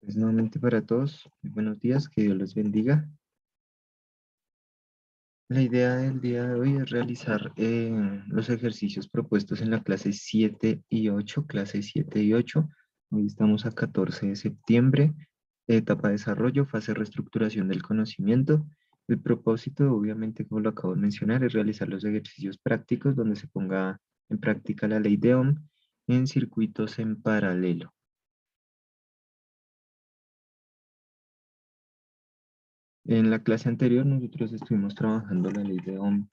Pues nuevamente para todos, muy buenos días, que Dios los bendiga. La idea del día de hoy es realizar los ejercicios propuestos en la clase 7 y 8, clase 7 y 8. Hoy estamos a 14 de septiembre, etapa de desarrollo, fase de reestructuración del conocimiento. El propósito, obviamente, como lo acabo de mencionar, es realizar los ejercicios prácticos donde se ponga en práctica la ley de Ohm en circuitos en paralelo. En la clase anterior nosotros estuvimos trabajando la ley de Ohm,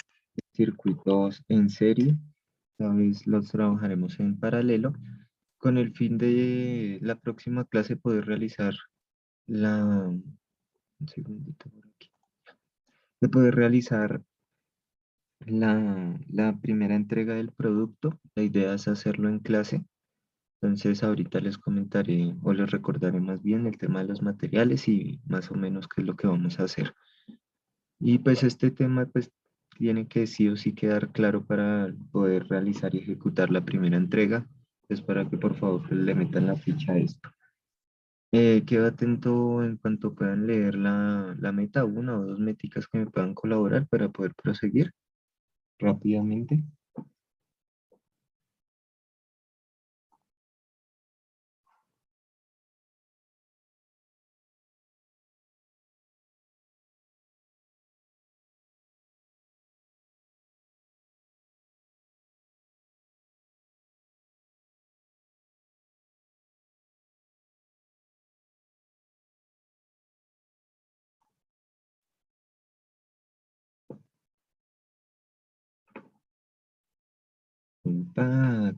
circuitos en serie, esta vez los trabajaremos en paralelo, con el fin de la próxima clase poder realizar un segundito por aquí, de poder realizar la primera entrega del producto. La idea es hacerlo en clase, entonces ahorita les comentaré o les recordaré más bien el tema de los materiales y más o menos qué es lo que vamos a hacer. Y pues este tema pues tiene que sí o sí quedar claro para poder realizar y ejecutar la primera entrega. Es para que por favor pues, le metan la ficha a esto. Quedo atento en cuanto puedan leer la meta, una o dos métricas que me puedan colaborar para poder proseguir rápidamente.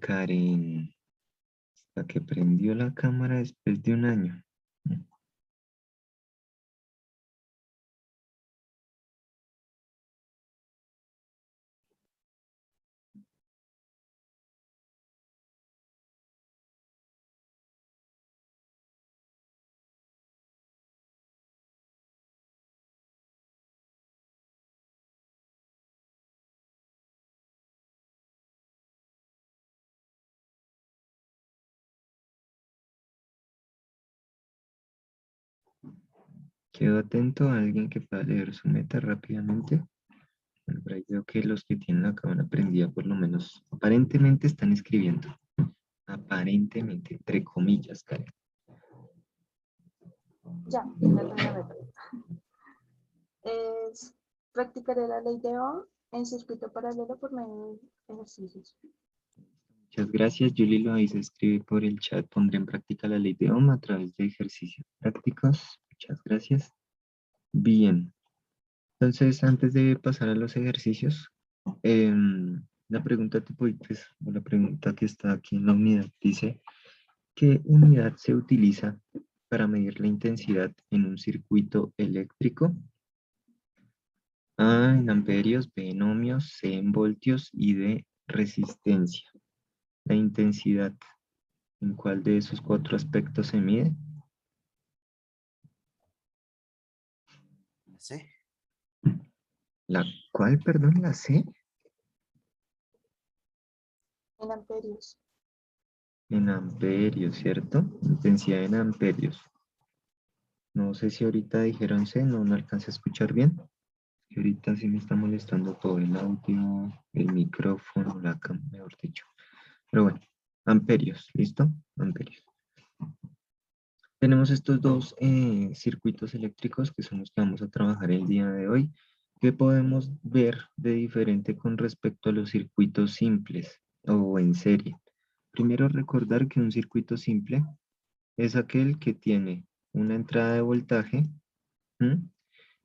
Karen, hasta que prendió la cámara después de un año. Quedo atento a alguien que pueda leer su meta rápidamente. Bueno, por ahí veo que los que tienen la cámara prendida, por lo menos, aparentemente están escribiendo. Aparentemente, entre comillas, Karen. Ya tengo la meta. Es practicaré la ley de Ohm en circuito paralelo por medio de ejercicios. Muchas gracias. Julie lo ahí se escribe por el chat. Pondré en práctica la ley de Ohm a través de ejercicios prácticos. Muchas gracias. Bien. Entonces, antes de pasar a los ejercicios, la pregunta tipo, pues, o la pregunta que está aquí en la unidad dice, ¿qué unidad se utiliza para medir la intensidad en un circuito eléctrico? A en amperios, B en ohmios, C en voltios y D resistencia. La intensidad, ¿en cuál de esos cuatro aspectos se mide? Sí. ¿La cuál, perdón, la C? En amperios. En amperios, ¿cierto? Intensidad en amperios. No sé si ahorita dijeron C, no alcancé a escuchar bien. Que ahorita sí me está molestando todo el audio, el micrófono, la cámara, mejor dicho. Pero bueno, amperios, ¿listo? Amperios. Tenemos estos dos circuitos eléctricos que son los que vamos a trabajar el día de hoy. ¿Qué podemos ver de diferente con respecto a los circuitos simples o en serie? Primero recordar que un circuito simple es aquel que tiene una entrada de voltaje, ¿m?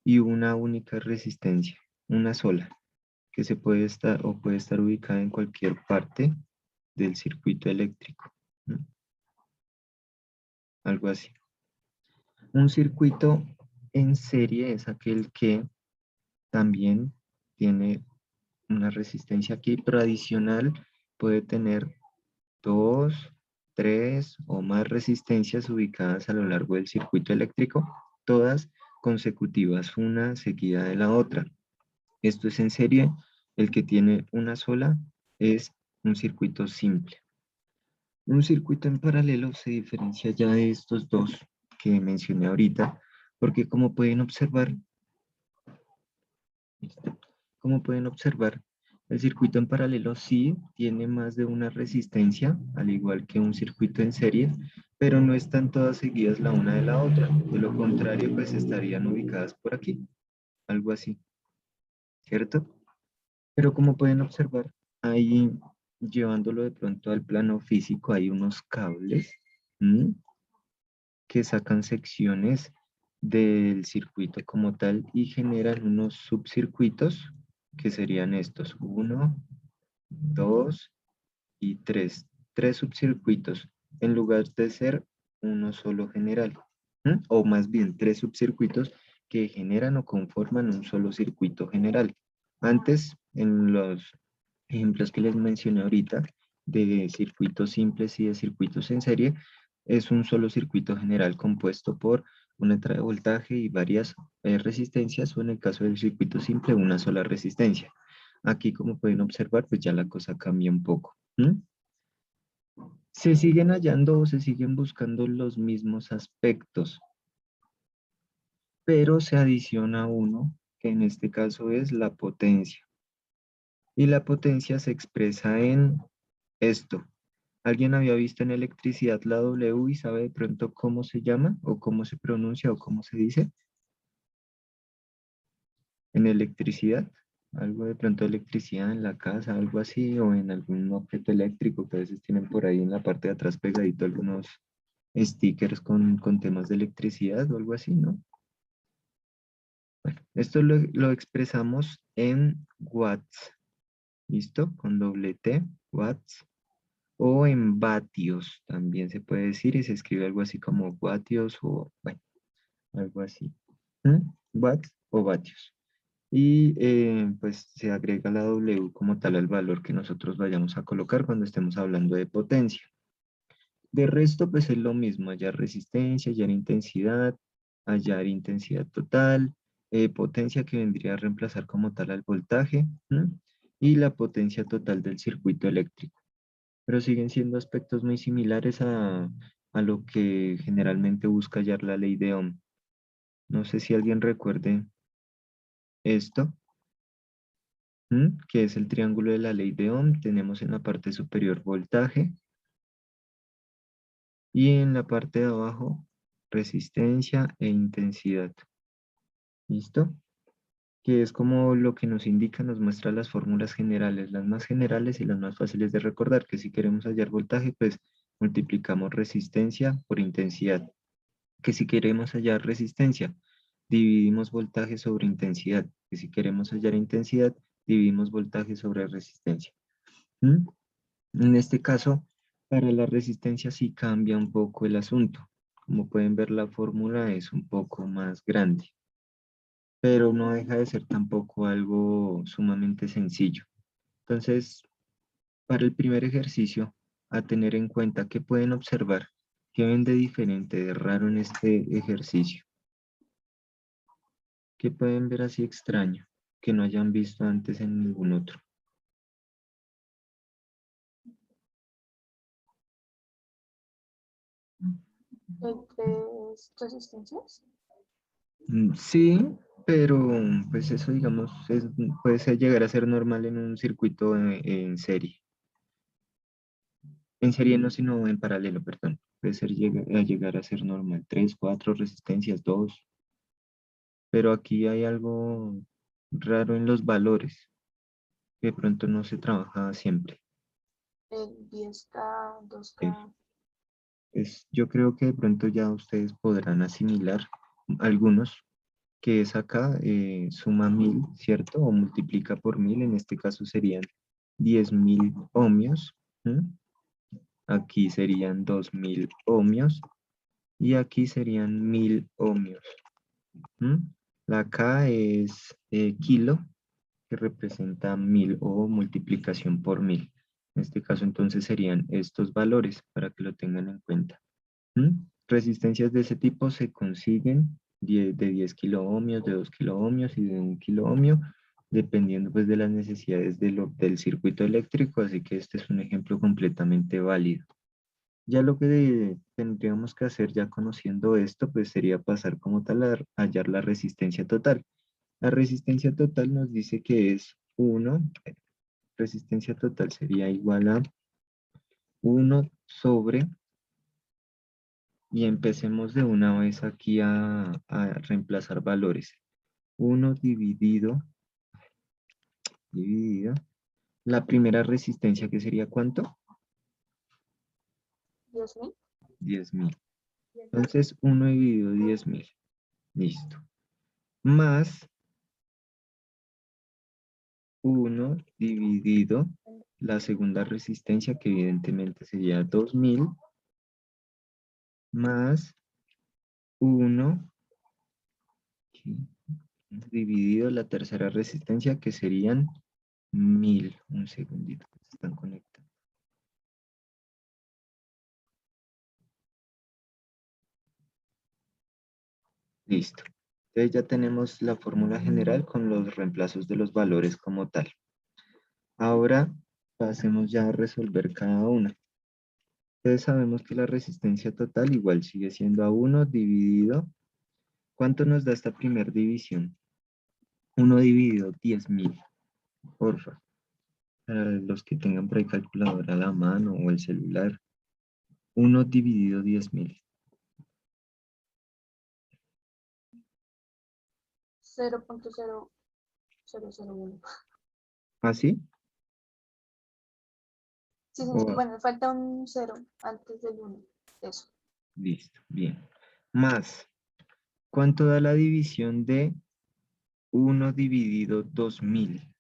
Y una única resistencia, una sola, que se puede estar o puede estar ubicada en cualquier parte del circuito eléctrico, ¿m? Algo así. Un circuito en serie es aquel que también tiene una resistencia aquí, pero adicional puede tener dos, tres o más resistencias ubicadas a lo largo del circuito eléctrico, todas consecutivas, una seguida de la otra. Esto es en serie, el que tiene una sola es un circuito simple. Un circuito en paralelo se diferencia ya de estos dos que mencioné ahorita, porque como pueden observar, el circuito en paralelo sí tiene más de una resistencia, al igual que un circuito en serie, pero no están todas seguidas la una de la otra. De lo contrario, pues estarían ubicadas por aquí, algo así, ¿cierto? Pero como pueden observar, ahí llevándolo de pronto al plano físico, hay unos cables, ¿m? Que sacan secciones del circuito como tal y generan unos subcircuitos que serían estos, uno, dos y tres. Tres subcircuitos en lugar de ser uno solo general. O más bien tres subcircuitos que generan o conforman un solo circuito general. Antes, en los ejemplos que les mencioné ahorita, de circuitos simples y de circuitos en serie, es un solo circuito general compuesto por una entrada de voltaje y varias resistencias, o en el caso del circuito simple, una sola resistencia. Aquí, como pueden observar, pues ya la cosa cambia un poco. Se siguen hallando o se siguen buscando los mismos aspectos, pero se adiciona uno, que en este caso es la potencia. Y la potencia se expresa en esto. ¿Alguien había visto en electricidad la W y sabe de pronto cómo se llama o cómo se pronuncia o cómo se dice? En electricidad, algo de pronto de electricidad en la casa, algo así, o en algún objeto eléctrico que a veces tienen por ahí en la parte de atrás pegadito algunos stickers con temas de electricidad o algo así, ¿no? Bueno, esto lo expresamos en watts, ¿listo? Con doble T, watts, o en vatios, también se puede decir, y se escribe algo así como vatios o, bueno, algo así. Watts o vatios. Y pues se agrega la W como tal al valor que nosotros vayamos a colocar cuando estemos hablando de potencia. De resto, pues es lo mismo, hallar resistencia, hallar intensidad total, potencia que vendría a reemplazar como tal al voltaje, ¿m? Y la potencia total del circuito eléctrico. Pero siguen siendo aspectos muy similares a lo que generalmente busca hallar la ley de Ohm. No sé si alguien recuerde esto, que es el triángulo de la ley de Ohm. Tenemos en la parte superior voltaje y en la parte de abajo resistencia e intensidad. ¿Listo? Que es como lo que nos indica, nos muestra las fórmulas generales, las más generales y las más fáciles de recordar, que si queremos hallar voltaje, pues multiplicamos resistencia por intensidad. Que si queremos hallar resistencia, dividimos voltaje sobre intensidad. Que si queremos hallar intensidad, dividimos voltaje sobre resistencia. ¿Mm? En este caso, para la resistencia sí cambia un poco el asunto. Como pueden ver, la fórmula es un poco más grande, pero no deja de ser tampoco algo sumamente sencillo. Entonces, para el primer ejercicio, a tener en cuenta que pueden observar que ven de diferente, de raro en este ejercicio, que pueden ver así extraño, que no hayan visto antes en ningún otro. ¿Tres resistencias? Sí, pero pues eso digamos puede llegar a ser normal en un circuito en serie. En serie no, sino en paralelo, perdón. Puede ser llegar a ser normal. Tres, cuatro resistencias, dos. Pero aquí hay algo raro en los valores, que de pronto no se trabaja siempre. El 10K, Eh, 2K. yo creo que de pronto ya ustedes podrán asimilar algunos, que es acá, suma 1000, ¿cierto? O multiplica por 1000, en este caso serían 10.000 ohmios. ¿M? Aquí serían 2000 ohmios y aquí serían 1000 ohmios. ¿M? La K es kilo, que representa 1000 o multiplicación por 1000. En este caso entonces serían estos valores para que lo tengan en cuenta. Resistencias de ese tipo se consiguen de 10 kiloohmios, de 2 kiloohmios y de 1 kiloohmio, dependiendo pues de las necesidades del circuito eléctrico, así que este es un ejemplo completamente válido. Ya lo que tendríamos que hacer ya conociendo esto, pues sería pasar como tal a hallar la resistencia total. La resistencia total nos dice que es 1, resistencia total sería igual a 1 sobre, y empecemos de una vez aquí a reemplazar valores. 1 dividido, la primera resistencia que sería ¿cuánto? 10.000. 10.000. Entonces 1 dividido 10.000. Listo. Más 1 dividido la segunda resistencia, que evidentemente sería 2.000, más 1 dividido la tercera resistencia, que serían 1.000. Un segundito, se están conectando. Listo. Entonces ya tenemos la fórmula general con los reemplazos de los valores como tal. Ahora pasemos ya a resolver cada una. Entonces sabemos que la resistencia total igual sigue siendo a 1 dividido. ¿Cuánto nos da esta primera división? 1 dividido 10.000, porfa. Para los que tengan por ahí calculadora a la mano o el celular. 1 dividido 10.000. 0.0001. ¿Así? Sí, sí, O bueno, falta un 0 antes del 1. Eso. listo, bien. Más, ¿cuánto da la división de 1 dividido 2.000?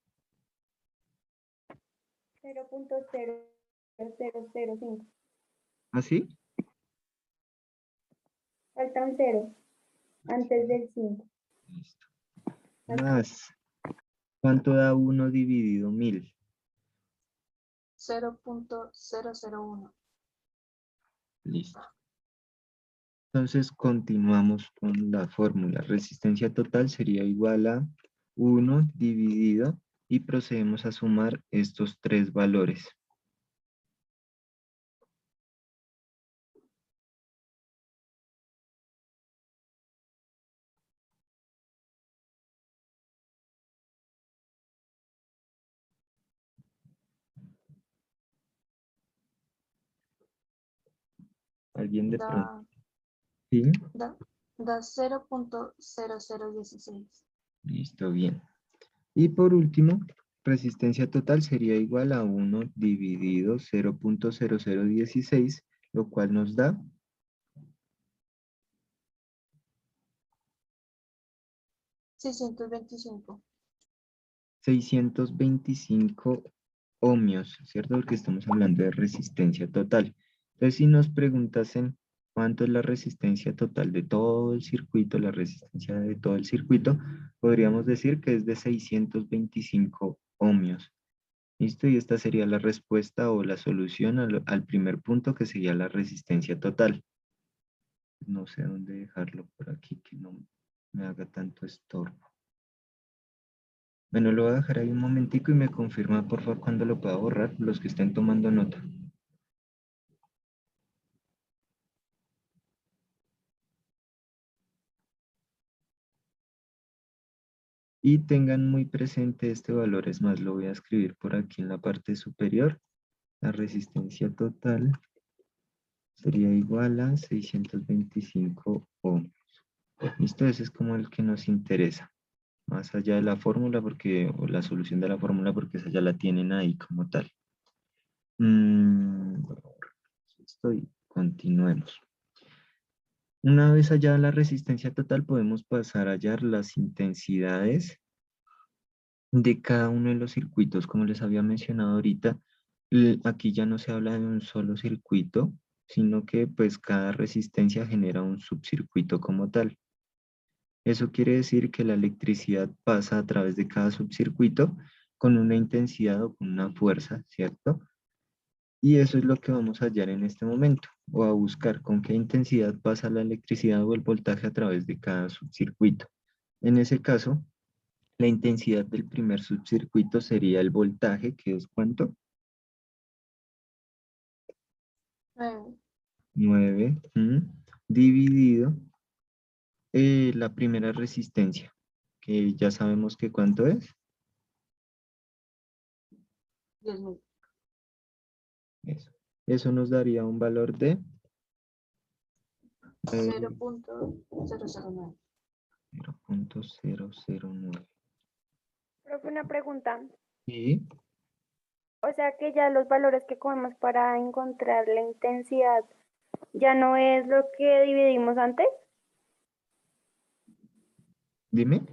0.0005. ¿Así? Falta un 0 antes del 5. Listo. Más, ¿cuánto da 1 dividido 1.000? 0.001. Listo. Entonces continuamos con la fórmula. Resistencia total sería igual a 1 dividido, y procedemos a sumar estos tres valores. ¿Alguien de pronto? Da, Sí. da, da 0.0016. Listo, bien. Y por último, resistencia total sería igual a 1 dividido 0.0016, lo cual nos da 625. 625 ohmios, ¿cierto? Porque estamos hablando de resistencia total. Entonces, si nos preguntasen cuánto es la resistencia total de todo el circuito, la resistencia de todo el circuito, podríamos decir que es de 625 ohmios. ¿Listo? Y esta sería la respuesta o la solución al primer punto, que sería la resistencia total. No sé dónde dejarlo por aquí, que no me haga tanto estorbo. Bueno, lo voy a dejar ahí un momentico y me confirma por favor cuando lo pueda borrar, los que estén tomando nota. Y tengan muy presente este valor, es más, lo voy a escribir por aquí en la parte superior. La resistencia total sería igual a 625 ohms. Listo, ese es como el que nos interesa. Más allá de la fórmula, o la solución de la fórmula, porque esa ya la tienen ahí como tal. Listo, y continuemos. Una vez hallada la resistencia total, podemos pasar a hallar las intensidades de cada uno de los circuitos. Como les había mencionado ahorita, aquí ya no se habla de un solo circuito, sino que pues cada resistencia genera un subcircuito como tal. Eso quiere decir que la electricidad pasa a través de cada subcircuito con una intensidad o con una fuerza, ¿cierto? Y eso es lo que vamos a hallar en este momento, o a buscar con qué intensidad pasa la electricidad o el voltaje a través de cada subcircuito. En ese caso, la intensidad del primer subcircuito sería el voltaje, que es ¿cuánto? 9. 9 dividido la primera resistencia, que ya sabemos que cuánto es. 10.000. Eso nos daría un valor de 0.009. 0.009. Profe, una pregunta. Y O sea que ya los valores que cogemos para encontrar la intensidad ya no es lo que dividimos antes. dime.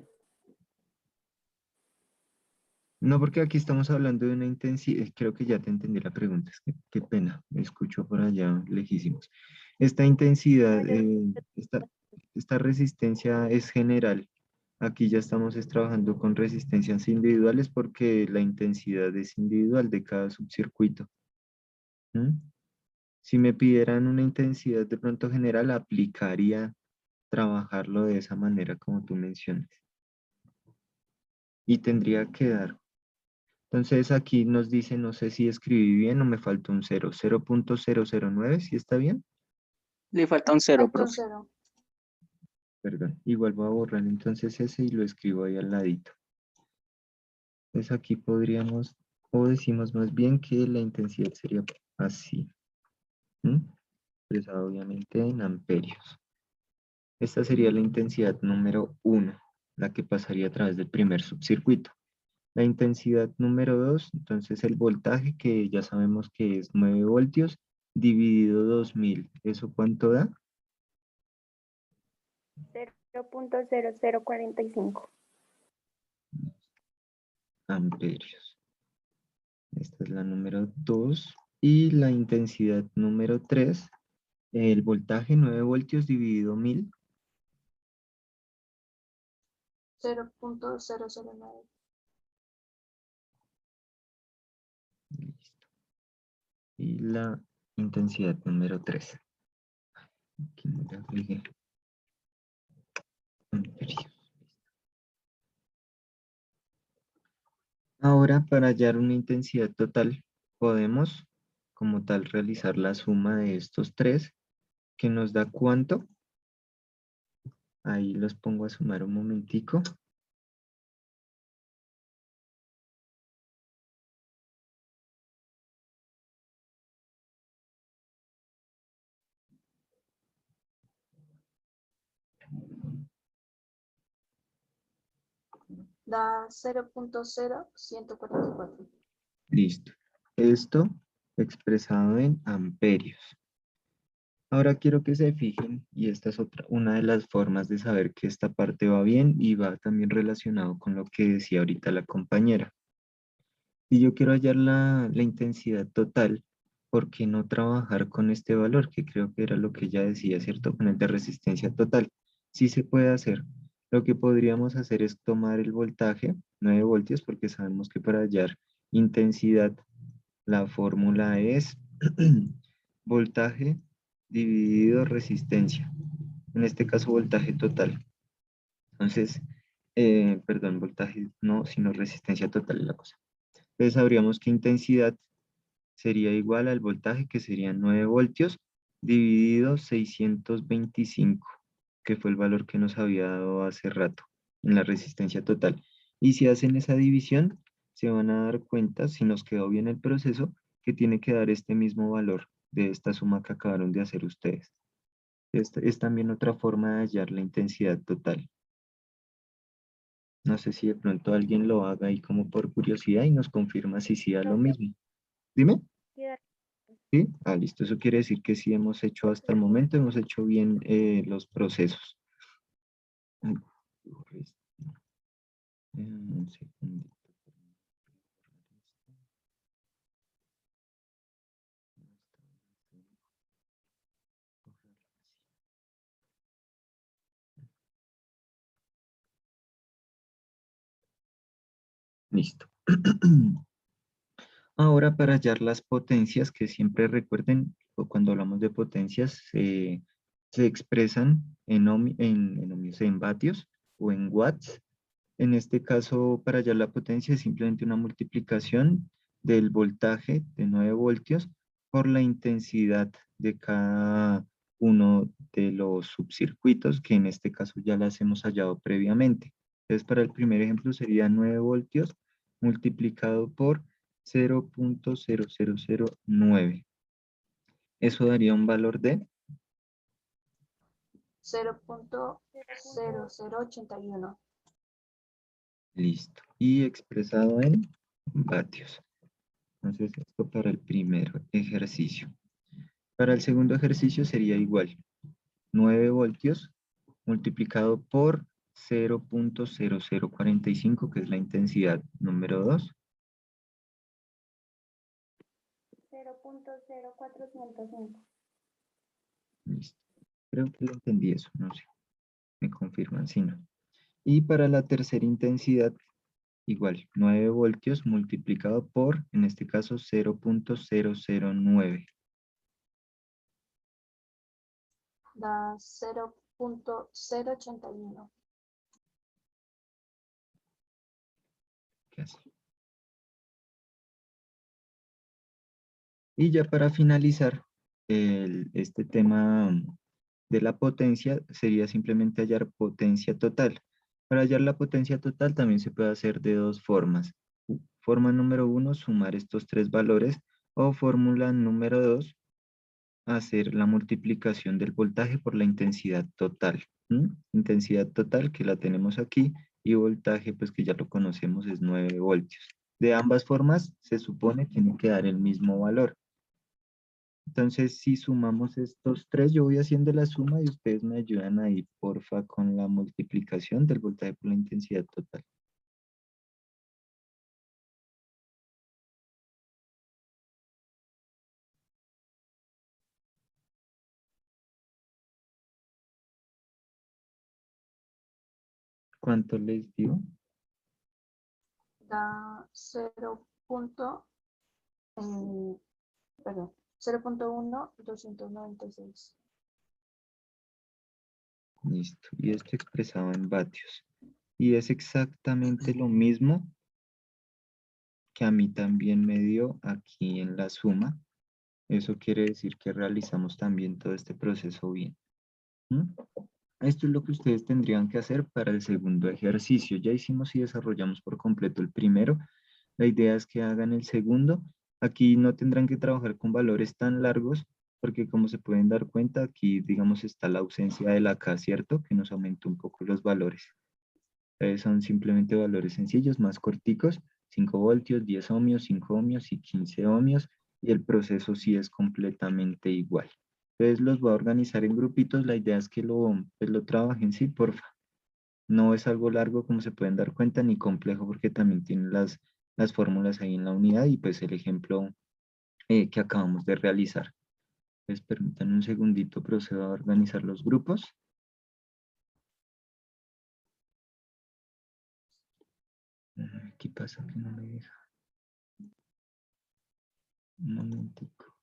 No, porque aquí estamos hablando de una intensidad, creo que ya te entendí la pregunta, es que qué pena, me escucho por allá lejísimos. Esta intensidad, esta resistencia es general. Aquí ya estamos trabajando con resistencias individuales porque la intensidad es individual de cada subcircuito. ¿Mm? Si me pidieran una intensidad de pronto general, aplicaría trabajarlo de esa manera como tú mencionas. Y tendría que dar. Entonces aquí nos dice, no sé si escribí bien o me faltó un 0, 0.009, ¿sí está bien? Le falta un 0, Falta un profe. 0. Perdón, igual voy a borrar entonces ese y lo escribo ahí al ladito. Entonces aquí podríamos, o decimos más bien que la intensidad sería así. Expresada obviamente en amperios. Esta sería la intensidad número 1, la que pasaría a través del primer subcircuito. La intensidad número 2, entonces el voltaje, que ya sabemos que es 9 voltios, dividido 2000. ¿Eso cuánto da? 0.0045. Amperios. Esta es la número 2. Y la intensidad número 3, el voltaje 9 voltios dividido 1000. 0.009. Listo. Y la intensidad número 3. Aquí me la agregué. Amperios. Ahora, para hallar una intensidad total, podemos, como tal, realizar la suma de estos tres, que nos da ¿cuánto? Ahí los pongo a sumar un momentico. Da 0.0144. Listo. Esto expresado en amperios. Ahora quiero que se fijen, y esta es una de las formas de saber que esta parte va bien y va también relacionado con lo que decía ahorita la compañera. Si yo quiero hallar la intensidad total, ¿por qué no trabajar con este valor? Que creo que era lo que ella decía, ¿cierto? Con el de resistencia total. Sí se puede hacer. Lo que podríamos hacer es tomar el voltaje, 9 voltios, porque sabemos que para hallar intensidad, la fórmula es voltaje dividido resistencia. En este caso, voltaje total. Entonces, perdón, voltaje no, sino resistencia total es la cosa. Entonces sabríamos que intensidad sería igual al voltaje, que serían 9 voltios, dividido 625, que fue el valor que nos había dado hace rato en la resistencia total. Y si hacen esa división, se van a dar cuenta, si nos quedó bien el proceso, que tiene que dar este mismo valor de esta suma que acabaron de hacer ustedes. Esta es también otra forma de hallar la intensidad total. No sé si de pronto alguien lo haga ahí como por curiosidad y nos confirma si sí da lo Profe, mismo. Dime. queda ¿Sí? Ah, listo. Eso quiere decir que sí hemos hecho hasta el momento, hemos hecho bien los procesos. Mm, un segundito. Listo. Ahora para hallar las potencias, que siempre recuerden, cuando hablamos de potencias, se expresan en vatios o en watts. En este caso, para hallar la potencia es simplemente una multiplicación del voltaje de 9 voltios por la intensidad de cada uno de los subcircuitos, que en este caso ya las hemos hallado previamente. Entonces, para el primer ejemplo sería 9 voltios multiplicado por 0.0009. Eso daría un valor de 0.0081. listo. Y expresado en vatios. Entonces, esto para el primer ejercicio. Para el segundo ejercicio sería igual. 9 voltios multiplicado por 0.0045, que es la intensidad número 2. 0.0405. Listo. Creo que lo entendí eso, no sé. Me confirman si no. Y para la tercera intensidad, igual, 9 voltios multiplicado por, en este caso, 0.009. Da 0.081. ¿Qué hace? Y ya para finalizar, este tema de la potencia sería simplemente hallar potencia total. Para hallar la potencia total también se puede hacer de dos formas. Forma número 1, sumar estos tres valores, o fórmula número 2, hacer la multiplicación del voltaje por la intensidad total. Intensidad total, que la tenemos aquí, y voltaje, pues que ya lo conocemos, es 9 voltios. De ambas formas, se supone que tiene que dar el mismo valor. Entonces, si sumamos estos tres, yo voy haciendo la suma y ustedes me ayudan ahí, porfa, con la multiplicación del voltaje por la intensidad total. ¿Cuánto les dio? Da 0.1296. Listo. Y esto expresado en vatios. Y es exactamente lo mismo que a mí también me dio aquí en la suma. Eso quiere decir que realizamos también todo este proceso bien. ¿Mm? Esto es lo que ustedes tendrían que hacer para el segundo ejercicio. Ya hicimos y desarrollamos por completo el primero. La idea es que hagan el segundo. Aquí no tendrán que trabajar con valores tan largos, porque como se pueden dar cuenta, aquí, digamos, está la ausencia de la K, ¿cierto? Que nos aumentó un poco los valores. Son simplemente valores sencillos, más corticos, 5 voltios, 10 ohmios, 5 ohmios y 15 ohmios, y el proceso sí es completamente igual. Entonces los voy a organizar en grupitos, la idea es que pues lo trabajen, sí, porfa. No es algo largo, como se pueden dar cuenta, ni complejo, porque también tienen las fórmulas ahí en la unidad y pues el ejemplo que acabamos de realizar. Entonces permítanme un segundito, procedo a organizar los grupos. Aquí pasa que no me deja. Un momentico.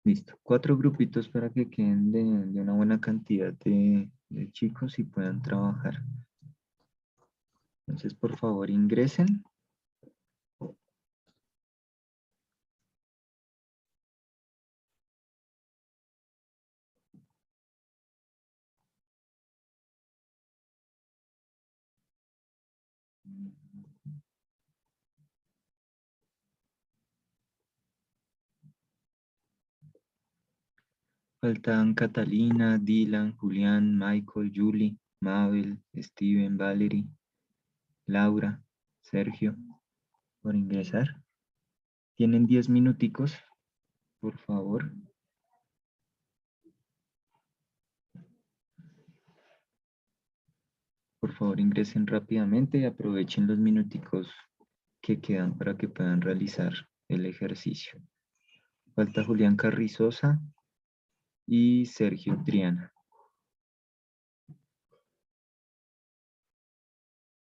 Listo. 4 grupitos para que queden de una buena cantidad de chicos y puedan trabajar. Entonces, por favor, ingresen. Faltan Catalina, Dylan, Julián, Michael, Julie, Mabel, Steven, Valerie, Laura, Sergio, por ingresar. Tienen 10 minuticos, por favor. Por favor, ingresen rápidamente y aprovechen los minuticos que quedan para que puedan realizar el ejercicio. Falta Julián Carrizosa y Sergio Triana.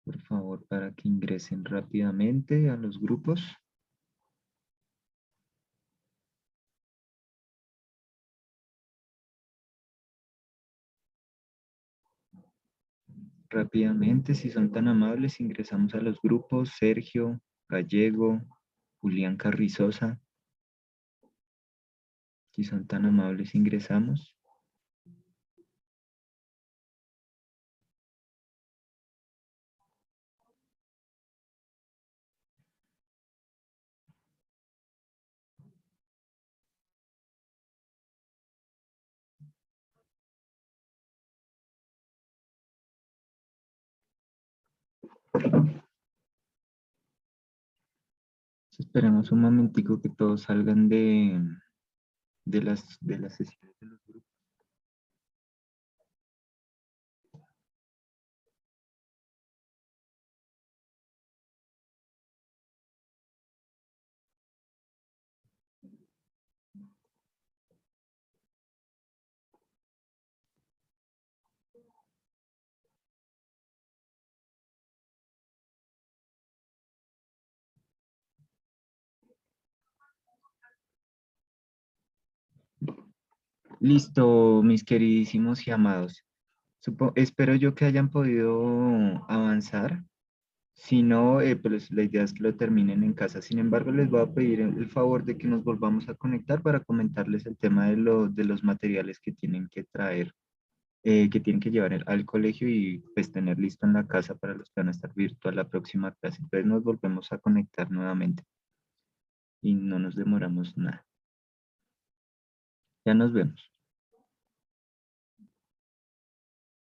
Por favor, para que ingresen rápidamente a los grupos. Rápidamente, si son tan amables, ingresamos a los grupos. Sergio, Gallego, Julián Carrizosa. Si son tan amables, ingresamos. Esperemos un momentico que todos salgan de las sesiones de los grupos. Listo, mis queridísimos y amados. Espero yo que hayan podido avanzar. Si no, pues la idea es que lo terminen en casa. Sin embargo, les voy a pedir el favor de que nos volvamos a conectar para comentarles el tema de los materiales que tienen que traer, que tienen que llevar al colegio y pues tener listo en la casa para los que van a estar virtual la próxima clase. Entonces nos volvemos a conectar nuevamente y no nos demoramos nada. Ya nos vemos.